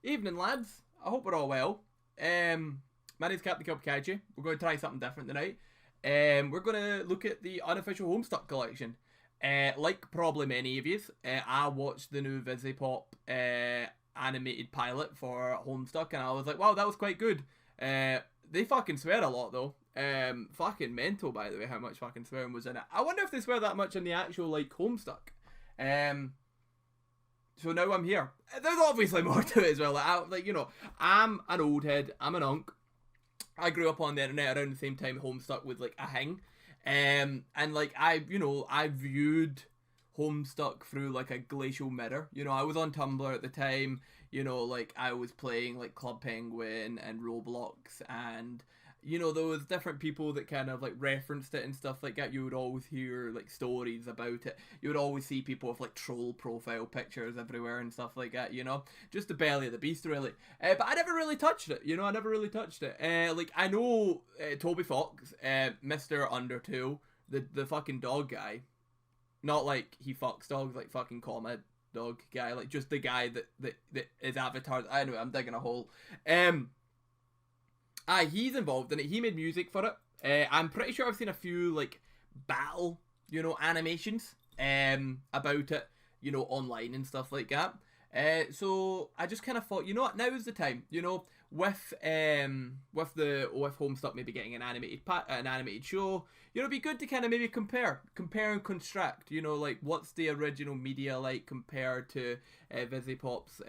Evening, lads. I hope we're all well. My name's Captain Kaiji. We're going to try something different tonight. We're going to look at the unofficial Homestuck collection. Like probably many of you, I watched the new Visipop animated pilot for Homestuck, and I was like, wow, that was quite good. They fucking swear a lot though. Fucking mental, by the way, how much fucking swearing was in it. I wonder if they swear that much in the actual like Homestuck. So now I'm here. There's obviously more to it as well. I'm an old head. I'm an unk. I grew up on the internet around the same time Homestuck was like a thing. And like I viewed Homestuck through like a glacial mirror. I was on Tumblr at the time. Like I was playing like Club Penguin and Roblox, and there was different people that kind of like referenced it and stuff like that. You would always hear like stories about it. You would always see people with like troll profile pictures everywhere and stuff like that. Just the belly of the beast, really. But I never really touched it. I never really touched it. Like I know Toby Fox, Mr. Undertale, the fucking dog guy. Not like he fucks dogs, like fucking comma dog guy, like just the guy that is avatar. I know I'm digging a hole. He's involved in it. He made music for it. I'm pretty sure I've seen a few like battle, animations about it, online and stuff like that. So I just kind of thought, now is the time, with Homestuck maybe getting an animated show, it'd be good to kind of maybe compare and construct, like what's the original media like compared to Visipop's,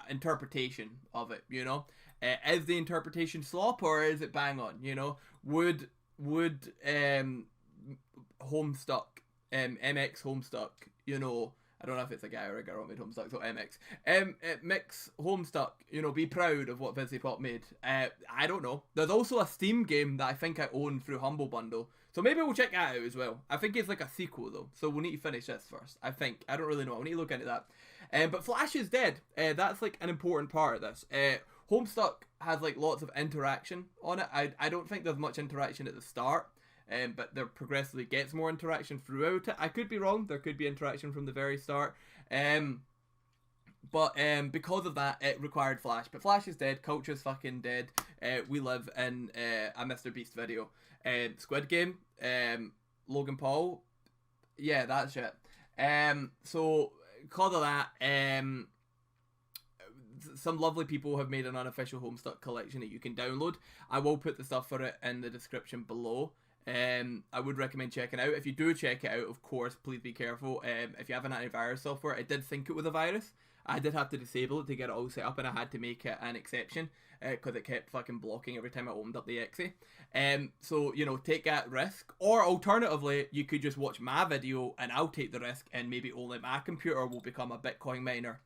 interpretation of it. Is the interpretation slop or is it bang on? Would Homestuck, MX Homestuck, I don't know if it's a guy or a girl made Homestuck, so MX. Mix Homestuck, be proud of what Visipop made. I don't know. There's also a Steam game that I think I own through Humble Bundle, so maybe we'll check that out as well. I think it's like a sequel though, so we'll need to finish this first. I think. I don't really know. I'll need to look into that. But Flash is dead. That's like an important part of this. Homestuck has like lots of interaction on it. I don't think there's much interaction at the start. But there progressively gets more interaction throughout it. I could be wrong. There could be interaction from the very start. But because of that, it required Flash. But Flash is dead. Culture's fucking dead. We live in a Mr. Beast video. Squid Game. Logan Paul. Yeah, that's it. So because of that, some lovely people have made an unofficial Homestuck collection that you can download. I will put the stuff for it in the description below. I would recommend checking it out. If you do check it out, of course, please be careful. If you have an antivirus software, I did think it was a virus. I did have to disable it to get it all set up, and I had to make it an exception because it kept fucking blocking every time I opened up the exe. So take that risk, or alternatively, you could just watch my video and I'll take the risk, and maybe only my computer will become a Bitcoin miner.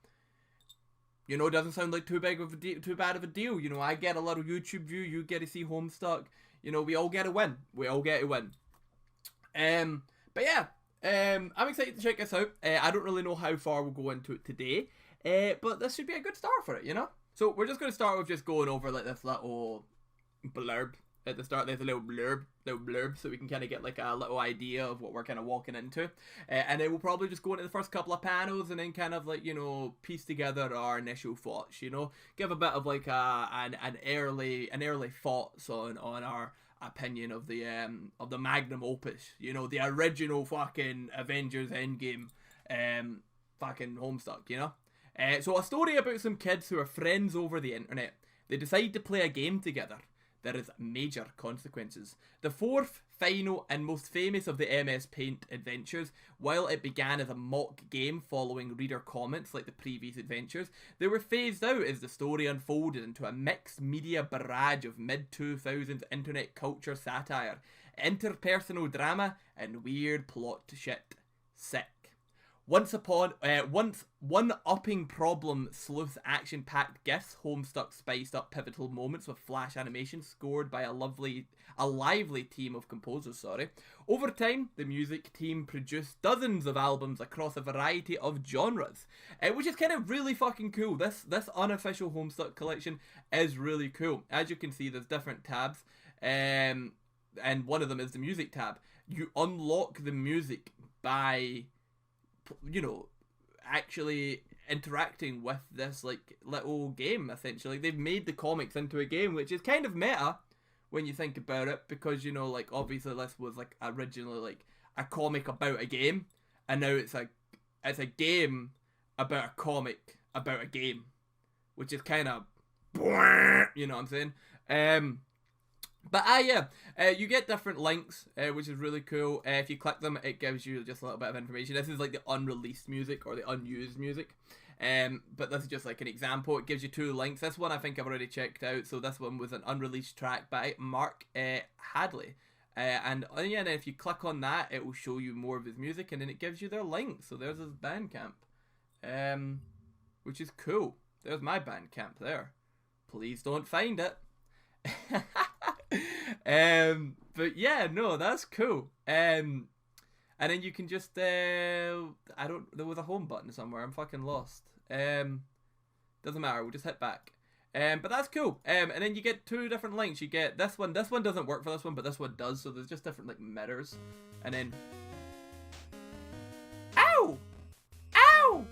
It doesn't sound like too bad of a deal. I get a little YouTube view, you get to see Homestuck. We all get a win. We all get a win. But yeah, I'm excited to check this out. I don't really know how far we'll go into it today, but this should be a good start for it, So we're just going to start with just going over like this little blurb at the start. There's a little blurb, so we can kind of get like a little idea of what we're kind of walking into, and then we'll probably just go into the first couple of panels and then kind of like piece together our initial thoughts. Give a bit of like an early thoughts on our opinion of the magnum opus. The original fucking Avengers Endgame, fucking Homestuck. So a story about some kids who are friends over the internet. They decide to play a game together. There is major consequences. The fourth, final, and most famous of the MS Paint adventures, while it began as a mock game following reader comments like the previous adventures, they were phased out as the story unfolded into a mixed media barrage of mid-2000s internet culture satire, interpersonal drama, and weird plot shit. Sick. Once one-upping problem sleuth action-packed gifts, Homestuck spiced up pivotal moments with flash animation scored by a lively team of composers, Over time, the music team produced dozens of albums across a variety of genres, which is kind of really fucking cool. This unofficial Homestuck collection is really cool. As you can see, there's different tabs, and one of them is the music tab. You unlock the music by actually interacting with this like little game. Essentially, they've made the comics into a game, which is kind of meta when you think about it, because you know, like obviously this was like originally like a comic about a game, and now it's a game about a comic about a game, which is kind of, you know what I'm saying? But you get different links, which is really cool. If you click them, it gives you just a little bit of information. This is like the unreleased music or the unused music. But this is just like an example. It gives you 2 links. This one I think I've already checked out. So this one was an unreleased track by Mark Hadley. And then if you click on that, it will show you more of his music, and then it gives you their links. So there's his Bandcamp, which is cool. There's my Bandcamp there. Please don't find it. But yeah, no, that's cool. And then you can just there was a home button somewhere. I'm fucking lost. Doesn't matter. We'll just hit back. But that's cool. And then you get 2 different links. You get this one. This one doesn't work for this one, but this one does. So there's just different like mirrors. And then, ow, ow.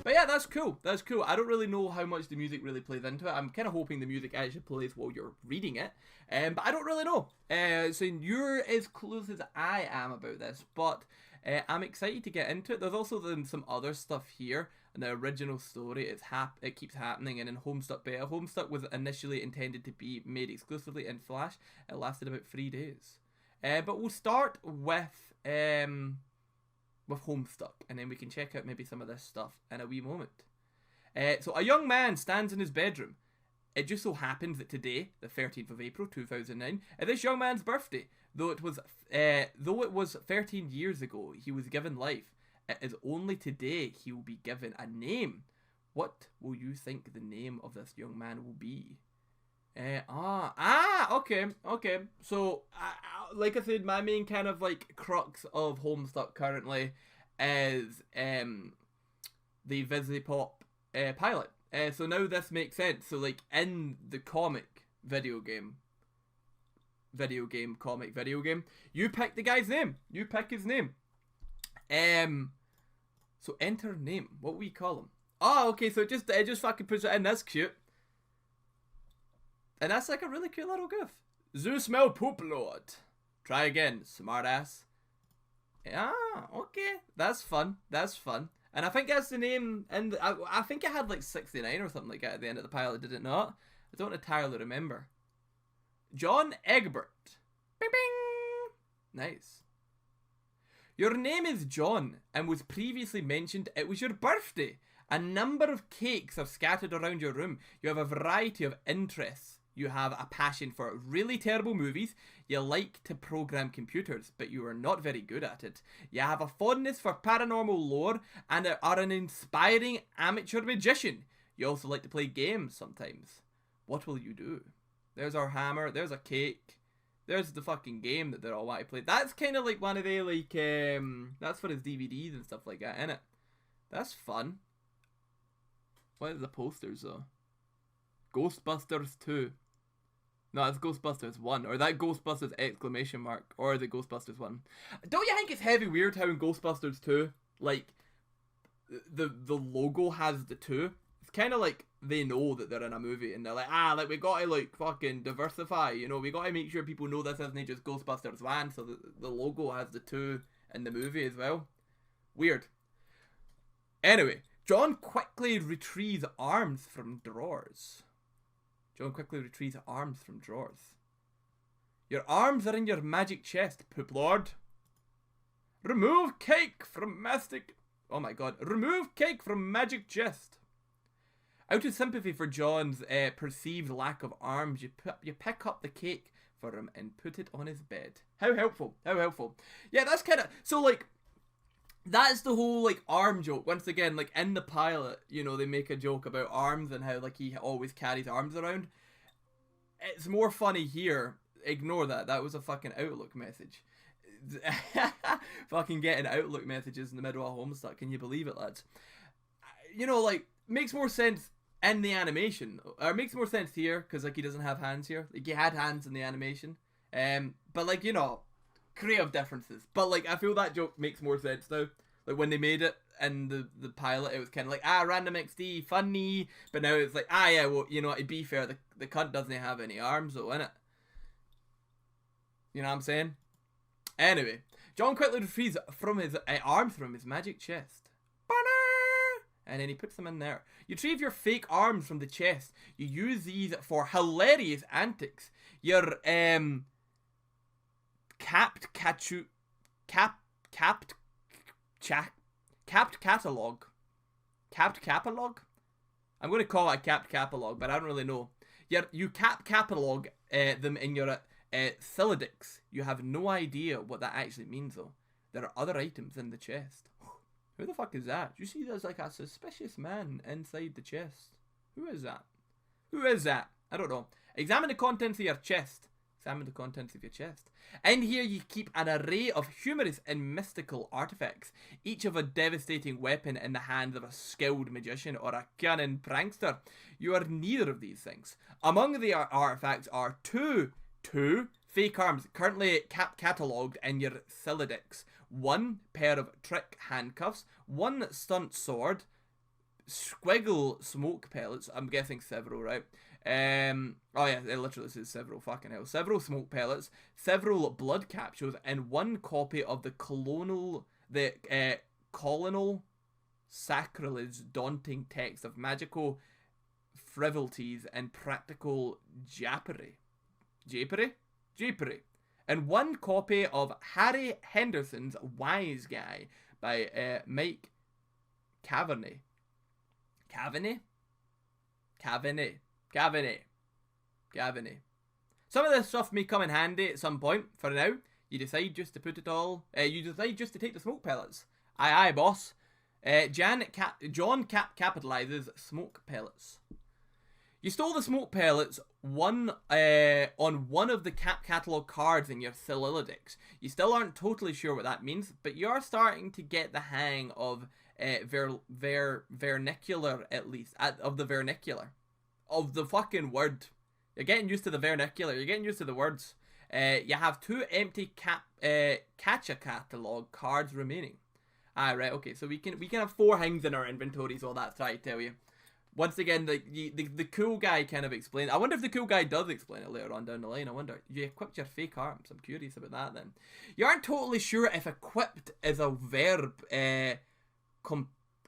But yeah, that's cool. That's cool. I don't really know how much the music really plays into it. I'm kind of hoping the music actually plays while you're reading it. But I don't really know. So you're as close as I am about this. But I'm excited to get into it. There's also some other stuff here. And the original story, it keeps happening. And in Homestuck Beta, Homestuck was initially intended to be made exclusively in Flash. It lasted about 3 days. But we'll start with Homestuck, and then we can check out maybe some of this stuff in a wee moment. So a young man stands in his bedroom. It just so happens that today, the 13th of April 2009, is this young man's birthday. Though it was 13 years ago he was given life, it is only today he will be given a name. What will you think the name of this young man will be? Okay. So, like I said, my main kind of like crux of Homestuck currently is the Visipop pilot. So now this makes sense. So like in the comic video game, you pick the guy's name. You pick his name. So enter name. What will we call him? Oh, okay. So it just fucking puts it in. That's cute. And that's like a really cute little goof. Zeus Mel Poop Lord. Try again, smartass. Ah, okay. That's fun. And I think that's the name. And I think it had like 69 or something like that at the end of the pilot, did it not? I don't entirely remember. John Egbert. Bing bing. Nice. Your name is John and was previously mentioned it was your birthday. A number of cakes are scattered around your room. You have a variety of interests. You have a passion for really terrible movies. You like to program computers, but you are not very good at it. You have a fondness for paranormal lore and are an inspiring amateur magician. You also like to play games sometimes. What will you do? There's our hammer. There's a cake. There's the fucking game that they're all want to play. That's kind of like one of the like that's for his DVDs and stuff like that, innit? That's fun. What are the posters though? Ghostbusters 2. No, it's Ghostbusters 1. Or that Ghostbusters exclamation mark. Or the Ghostbusters 1. Don't you think it's heavy weird how in Ghostbusters 2, like, the logo has the 2? It's kind of like they know that they're in a movie and they're like, like we gotta like fucking diversify, you know, we gotta make sure people know this isn't just Ghostbusters 1, so the logo has the 2 in the movie as well. Weird. Anyway, John quickly retrieves arms from drawers. Your arms are in your magic chest, Poop Lord. Remove cake from magic chest. Out of sympathy for John's perceived lack of arms, you pick up the cake for him and put it on his bed. How helpful. Yeah, that's kind of... So, like, that's the whole, like, arm joke. Once again, like, in the pilot, you know, they make a joke about arms and how, like, he always carries arms around. It's more funny here. Ignore that. That was a fucking Outlook message. Fucking getting Outlook messages in the middle of Homestuck. Can you believe it, lads? You know, like, makes more sense in the animation. Or makes more sense here, because, like, he doesn't have hands here. Like, he had hands in the animation. But, like, you know... creative differences, but like I feel that joke makes more sense now. Like when they made it, in the pilot it was kind of like, random XD, funny, but now it's like, yeah, well, you know, to be fair, the cunt doesn't have any arms though, innit? You know what I'm saying? Anyway, John quickly retrieves from his arms from his magic chest. And then he puts them in there. You retrieve your fake arms from the chest. You use these for hilarious antics. Your capped catalog. Capped catalog? I'm going to call it a capped catalog, but I don't really know. You catalog them in your Silidix. You have no idea what that actually means though. There are other items in the chest. Who the fuck is that? You see there's like a suspicious man inside the chest. Who is that? Who is that? I don't know. Examine the contents of your chest. Examine the contents of your chest. In here you keep an array of humorous and mystical artifacts, each of a devastating weapon in the hands of a skilled magician or a cunning prankster. You are neither of these things. Among the artifacts are two fake arms currently catalogued in your Silidix. One pair of trick handcuffs, one stunt sword, squiggle smoke pellets, I'm guessing several, right? Oh yeah, it literally says several, fucking hell. Several smoke pellets, several blood capsules, and one copy of the colonel sacrilege daunting text of magical frivolities and practical japery. And one copy of Harry Henderson's Wise Guy by Mike Cavaney. Some of this stuff may come in handy at some point. For now, you decide just to put it all. You decide just to take the smoke pellets. Aye, boss. John capitalizes smoke pellets. You stole the smoke pellets on one of the catalog cards in your Silidix. You still aren't totally sure what that means, but you're starting to get the hang of vernacular, at least, of the vernacular. Of the fucking word. You're getting used to the vernacular. You're getting used to the words. You have two empty catcha catalog cards remaining. Right, okay, so we can have 4 things in our inventory, so that's what I tell you. Once again, the cool guy kind of explained. I wonder if the cool guy does explain it later on down the line. I wonder. You equipped your fake arms. I'm curious about that then. You aren't totally sure if equipped is a verb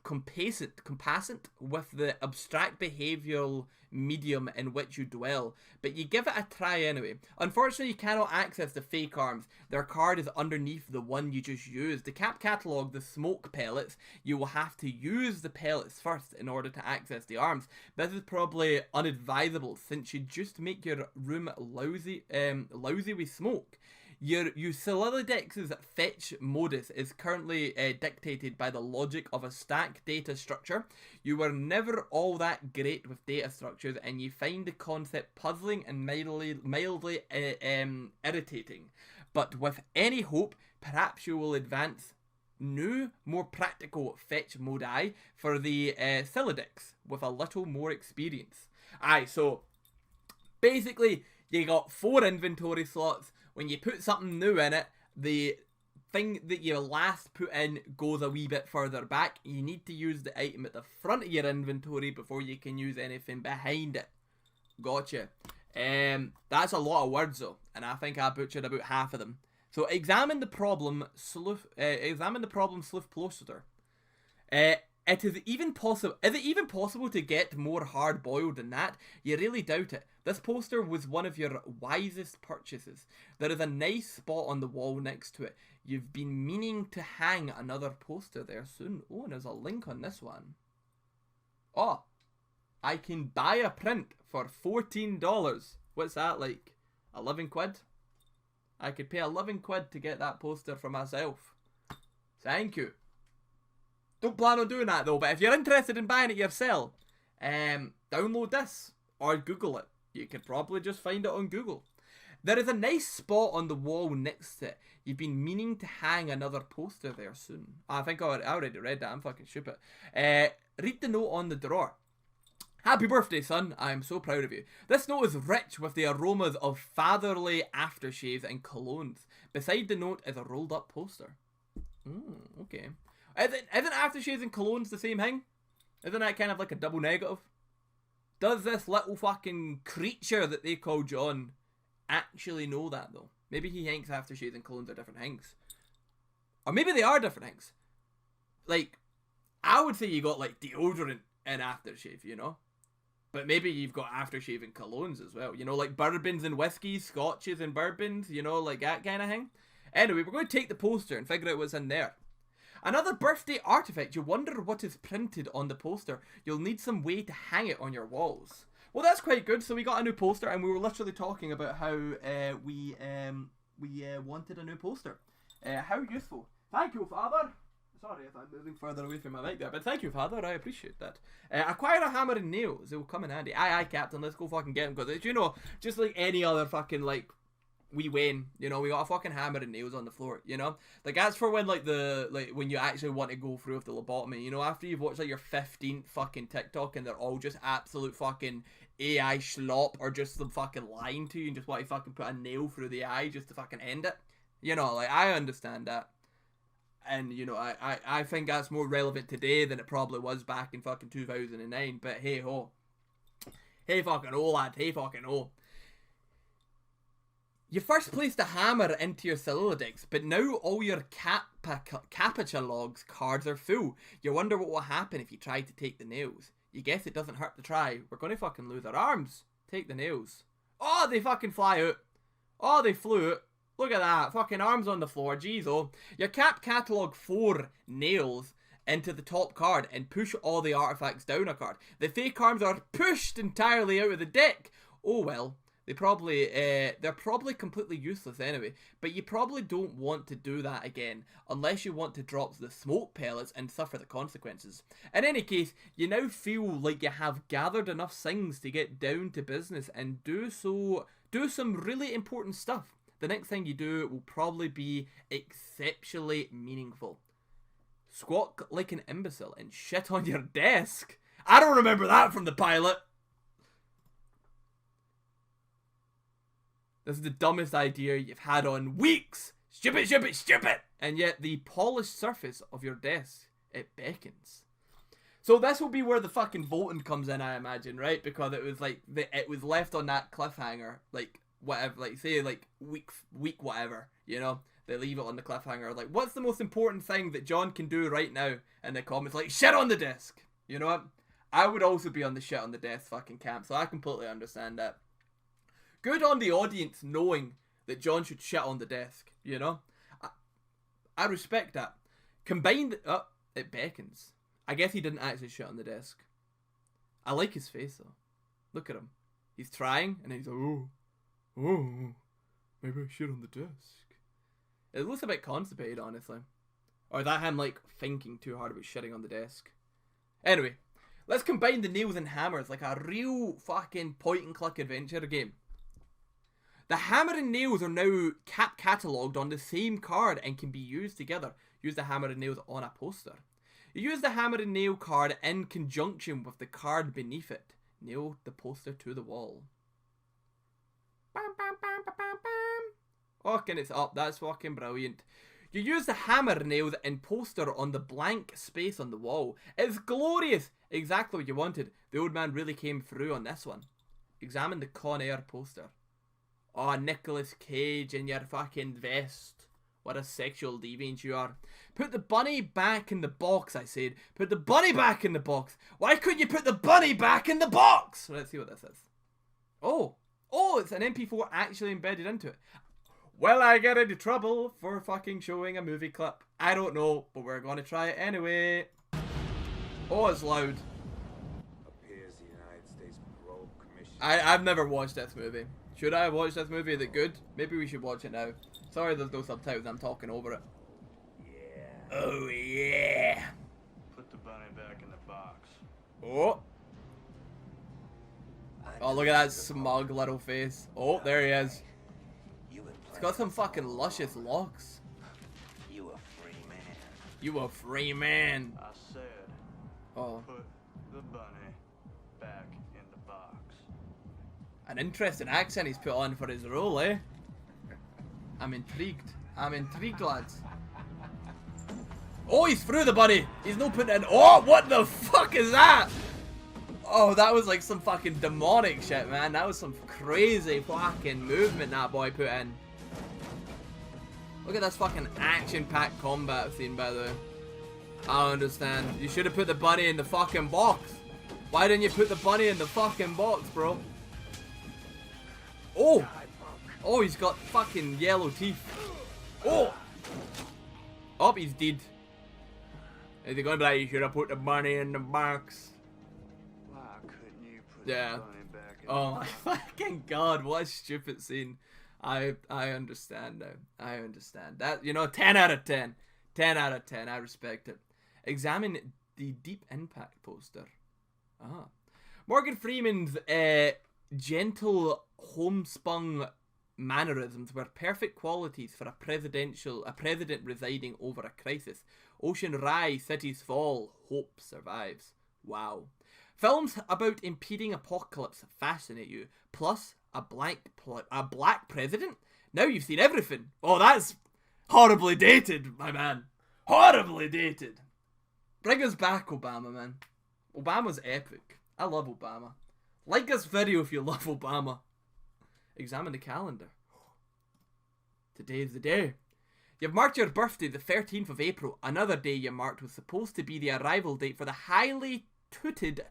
compassant with the abstract behavioural medium in which you dwell, but you give it a try anyway. Unfortunately, you cannot access the fake arms. Their card is underneath the one you just used. The catalog, the smoke pellets, you will have to use the pellets first in order to access the arms. This is probably unadvisable since you just make your room lousy with smoke. Your Silidix's fetch modus is currently dictated by the logic of a stack data structure. You were never all that great with data structures, and you find the concept puzzling and mildly irritating. But with any hope, perhaps you will advance new, more practical fetch modi for the Silidix with a little more experience. Aye, so basically you got 4 inventory slots. When you put something new in it, the thing that you last put in goes a wee bit further back. You need to use the item at the front of your inventory before you can use anything behind it. Gotcha. That's a lot of words though, and I think I butchered about half of them. So examine the problem, sleuth closer. Is it even possible to get more hard-boiled than that? You really doubt it. This poster was one of your wisest purchases. There is a nice spot on the wall next to it. You've been meaning to hang another poster there soon. Oh, and there's a link on this one. Oh, I can buy a print for $14. What's that like? 11 quid? I could pay 11 quid to get that poster for myself. Thank you. Don't plan on doing that though, but if you're interested in buying it yourself, download this or Google it. You could probably just find it on Google. There is a nice spot on the wall next to it. You've been meaning to hang another poster there soon. I think I already read that. I'm fucking stupid. Read the note on the drawer. Happy birthday, son. I am so proud of you. This note is rich with the aromas of fatherly aftershaves and colognes. Beside the note is a rolled up poster. Okay. Isn't aftershaves and colognes the same thing? Isn't that kind of like a double negative? Does this little fucking creature that they call John actually know that though? Maybe he thinks aftershaves and colognes are different things. Or maybe they are different things. Like, I would say you got like deodorant and aftershave, you know? But maybe you've got aftershave and colognes as well. You know, like bourbons and whiskies, scotches and bourbons, you know, like that kind of thing. Anyway, we're going to take the poster and figure out what's in there. Another birthday artifact. You wonder what is printed on the poster. You'll need some way to hang it on your walls. Well, that's quite good. So we got a new poster, and we were literally talking about how we wanted a new poster. How useful. Thank you, Father. Sorry if I'm moving further away from my mic there, but thank you, Father. I appreciate that. Acquire a hammer and nails. It will come in handy. Aye, Captain. Let's go fucking get them. Because, you know, just like any other fucking, like, we win, you know, we got a fucking hammer and nails on the floor, you know, like that's for when when you actually want to go through with the lobotomy, you know, after you've watched like your 15th fucking TikTok and they're all just absolute fucking AI schlop or just them fucking lying to you and just want to fucking put a nail through the eye just to fucking end it, you know, like I understand that, and you know, I think that's more relevant today than it probably was back in fucking 2009, but hey ho, hey fucking oh lad, hey fucking oh. You first placed a hammer into your Solilodex, but now all your Captcha logs cards are full. You wonder what will happen if you try to take the nails. You guess it doesn't hurt to try. We're gonna fucking lose our arms. Take the nails. Oh, they fucking fly out. Oh, they flew out. Look at that. Fucking arms on the floor. Jeez, oh. Your Cap Catalog 4 nails into the top card and push all the artifacts down a card. The fake arms are pushed entirely out of the deck. Oh well. They're probably completely useless anyway, but you probably don't want to do that again, unless you want to drop the smoke pellets and suffer the consequences. In any case, you now feel like you have gathered enough things to get down to business and do some really important stuff. The next thing you do will probably be exceptionally meaningful. Squawk like an imbecile and shit on your desk. I don't remember that from the pilot. This is the dumbest idea you've had on weeks. Stupid, stupid, stupid. And yet the polished surface of your desk, it beckons. So this will be where the fucking voting comes in, I imagine, right? Because it was like, it was left on that cliffhanger, like, whatever, like, say, like, week whatever, you know? They leave it on the cliffhanger, like, what's the most important thing that John can do right now? And the comments like, shit on the desk. You know what? I would also be on the shit on the desk fucking camp, so I completely understand that. Good on the audience knowing that John should shit on the desk, you know? I respect that. Combined... Oh, it beckons. I guess he didn't actually shit on the desk. I like his face, though. Look at him. He's trying, and then he's like, oh, maybe I shit on the desk. It looks a bit constipated, honestly. Or is that him, like, thinking too hard about shitting on the desk? Anyway, let's combine the nails and hammers like a real fucking point-and-click adventure game. The hammer and nails are now catalogued on the same card and can be used together. Use the hammer and nails on a poster. You use the hammer and nail card in conjunction with the card beneath it. Nail the poster to the wall. Bam, bam, bam, bam, bam, bam. Okay, it's up. That's fucking brilliant. You use the hammer nails and poster on the blank space on the wall. It's glorious. Exactly what you wanted. The old man really came through on this one. Examine the Con Air poster. Oh, Nicolas Cage in your fucking vest. What a sexual deviant you are. Put the bunny back in the box, I said. Put the bunny back in the box. Why couldn't you put the bunny back in the box? Let's see what this is. Oh, it's an MP4 actually embedded into it. Will I get into trouble for fucking showing a movie clip? I don't know, but we're going to try it anyway. Oh, it's loud. Appears the United States Parole Commission. I've never watched this movie. Should I watch this movie? Is it good? Maybe we should watch it now. Sorry there's no subtitles, I'm talking over it. Yeah. Oh yeah. Put the bunny back in the box. Oh. Oh, look at that smug little face. Oh, there he is. He's got some fucking luscious locks. You a free man. You a free man. I said, Oh. put the bunny back in the box. An interesting accent he's put on for his role, eh? I'm intrigued. I'm intrigued, lads. Oh, he's through the buddy. He's no putting in. Oh, what the fuck is that? Oh, that was like some fucking demonic shit, man. That was some crazy fucking movement that boy put in. Look at this fucking action-packed combat scene, by the way. I don't understand. You should have put the bunny in the fucking box. Why didn't you put the bunny in the fucking box, bro? Oh! Oh, he's got fucking yellow teeth. Oh! Oh, he's dead. Is he gonna be like, you should have put the bunny in the box? Why couldn't you put Yeah. the bunny back in Oh the my box? fucking god, what a stupid scene. I understand now. I understand. That, you know, 10 out of 10. 10 out of 10. I respect it. Examine the Deep Impact poster. Ah. Morgan Freeman's gentle, homespun mannerisms were perfect qualities for a president residing over a crisis. Ocean rise, cities fall, hope survives. Wow. Films about impeding apocalypse fascinate you. Plus, a black president? Now you've seen everything. Oh, that's horribly dated, my man. Horribly dated. Bring us back, Obama, man. Obama's epic. I love Obama. Like this video if you love Obama. Examine the calendar. Today's the day. You've marked your birthday the 13th of April. Another day you marked was supposed to be the arrival date for the highly touted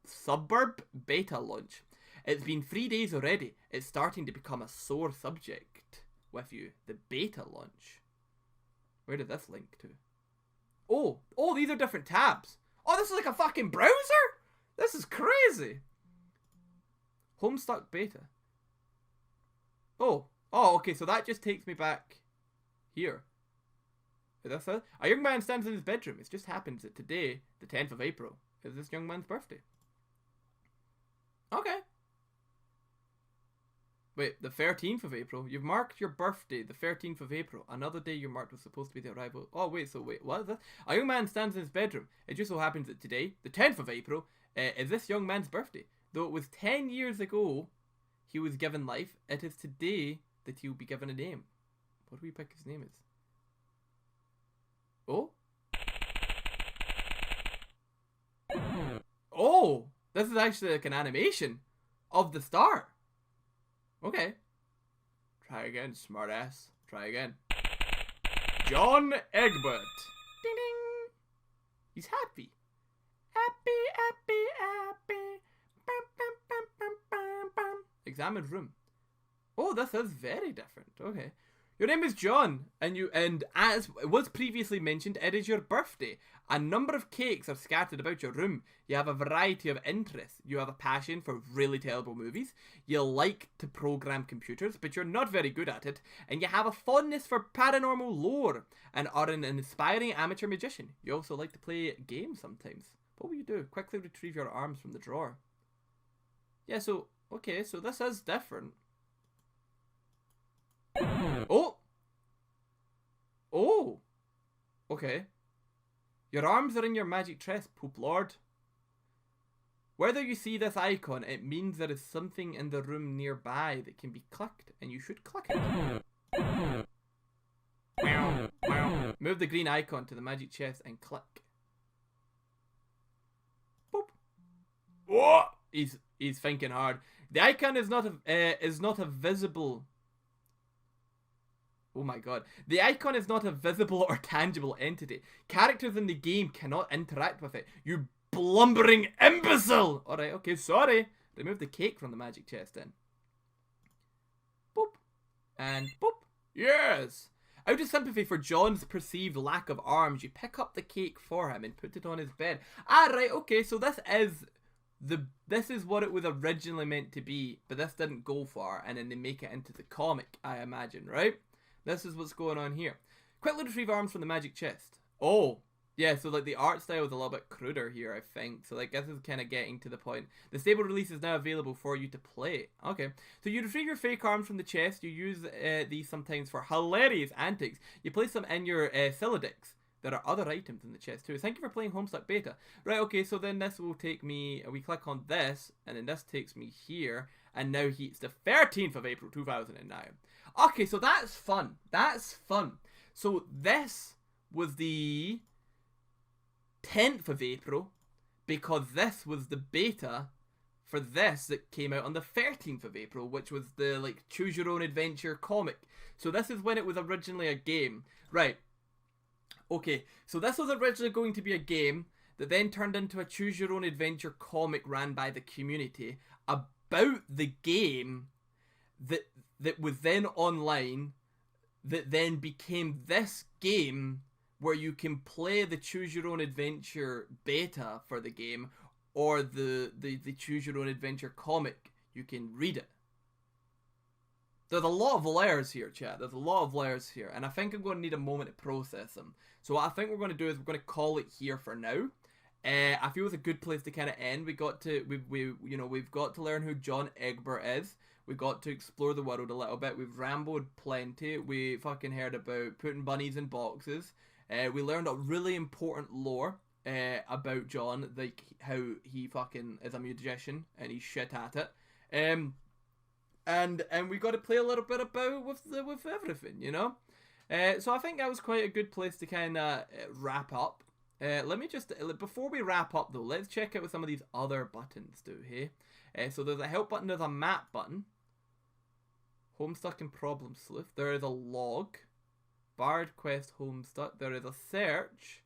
suburb beta launch. It's been 3 days already. It's starting to become a sore subject with you. The beta launch. Where did this link to? Oh, these are different tabs. Oh, this is like a fucking browser? This is crazy. Homestuck beta. Oh, okay, so that just takes me back here. Is this it? A young man stands in his bedroom. It just happens that today, the 10th of April, is this young man's birthday. Okay. Wait, the 13th of April? You've marked your birthday, the 13th of April. Another day you marked was supposed to be the arrival. Oh, wait, what is this? A young man stands in his bedroom. It just so happens that today, the 10th of April, is this young man's birthday. Though it was 10 years ago he was given life, it is today that he'll be given a name. What do we pick his name as? Oh? Oh! This is actually like an animation of the star. Okay. Try again, smartass. Try again. John Egbert. Ding ding. He's happy. Happy, happy, happy. Bam, bam, bam, bam, bam, bam. Examine room. Oh, this is very different. Okay. Your name is John, and as was previously mentioned, it is your birthday. A number of cakes are scattered about your room. You have a variety of interests. You have a passion for really terrible movies. You like to program computers, but you're not very good at it. And you have a fondness for paranormal lore and are an inspiring amateur magician. You also like to play games sometimes. What will you do? Quickly retrieve your arms from the drawer. Yeah, so, okay, so this is different. Oh! Okay. Your arms are in your magic chest, Poop Lord. Whether you see this icon, it means there is something in the room nearby that can be clicked, and you should click it. Move the green icon to the magic chest and click. Boop. Oh! He's thinking hard. The icon is not a visible. Oh my god. The icon is not a visible or tangible entity. Characters in the game cannot interact with it. You blumbering imbecile! Alright, okay, sorry. Remove the cake from the magic chest then. Boop. And boop. Yes! Out of sympathy for John's perceived lack of arms, you pick up the cake for him and put it on his bed. Right, okay, so this is what it was originally meant to be, but this didn't go far, and then they make it into the comic, I imagine, right? This is what's going on here. Quickly retrieve arms from the magic chest. Oh, yeah, so like the art style is a little bit cruder here, I think. So like this is kind of getting to the point. The stable release is now available for you to play. Okay, so you retrieve your fake arms from the chest. You use these sometimes for hilarious antics. You place them in your Silodix. There are other items in the chest too. Thank you for playing Homestuck Beta. Right, okay, so then this will take me, we click on this, and then this takes me here, and now it's the 13th of April 2009. Okay, so that's fun. That's fun. So this was the 10th of April, because this was the beta for this that came out on the 13th of April, which was the like choose your own adventure comic. So this is when it was originally a game. Right. Okay, so this was originally going to be a game that then turned into a choose your own adventure comic ran by the community about the game that was then online, that then became this game where you can play the choose your own adventure beta for the game, or the choose your own adventure comic. You can read it. There's a lot of layers here, chat. There's a lot of layers here, and I think I'm going to need a moment to process them. So what I think we're going to do is we're going to call it here for now. I feel it's a good place to kind of end. We've got to learn who John Egbert is. We got to explore the world a little bit. We've rambled plenty. We fucking heard about putting bunnies in boxes. We learned a really important lore about John, like how he fucking is a magician and he's shit at it. And we got to play a little bit about with everything, you know. So I think that was quite a good place to kind of wrap up. Let me just, before we wrap up though, let's check out what some of these other buttons do, hey? So there's a help button, there's a map button, Homestuck and Problem Sleuth, there is a log, Bard Quest Homestuck, there is a search,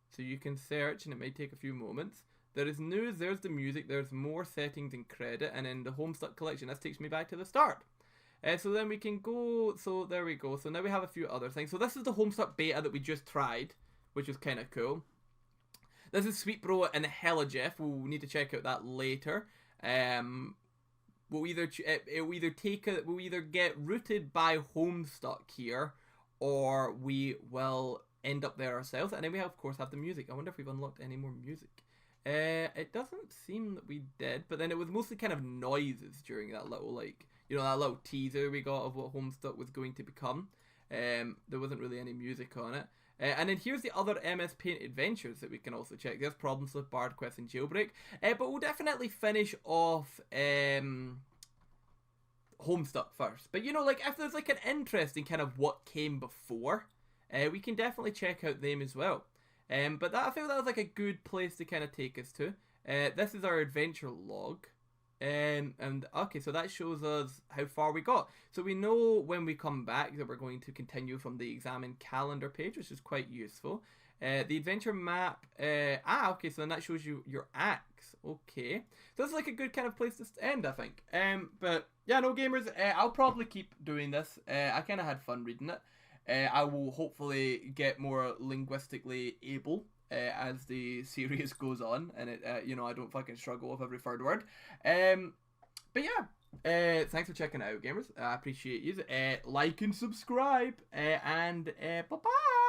so you can search and it may take a few moments. There is news, there's the music, there's more settings and credit, and in the Homestuck collection, this takes me back to the start. So then we can go, so there we go, so now we have a few other things. So this is the Homestuck beta that we just tried, which is kind of cool. This is Sweet Bro and Hella Jeff. We'll need to check out that later. We'll either get routed by Homestuck here, or we will end up there ourselves. And then we of course have the music. I wonder if we've unlocked any more music. It doesn't seem that we did, but then it was mostly kind of noises during that little that little teaser we got of what Homestuck was going to become. There wasn't really any music on it. And then here's the other MS Paint adventures that we can also check. There's Problem Sleuth, Bard Quest, and Jailbreak. But we'll definitely finish off Homestuck first. But if there's an interesting kind of what came before, we can definitely check out them as well. But I feel that was a good place to kind of take us to. This is our adventure log. And okay, so that shows us how far we got. So we know when we come back that we're going to continue from the examine calendar page, which is quite useful. The adventure map, okay, so then that shows you your acts. Okay, so that's a good kind of place to end, I think. But yeah, no gamers, I'll probably keep doing this. I kind of had fun reading it. I will hopefully get more linguistically able as the series goes on, and I don't fucking struggle with every third word. But yeah, thanks for checking it out, gamers. I appreciate you. Like and subscribe, and bye bye.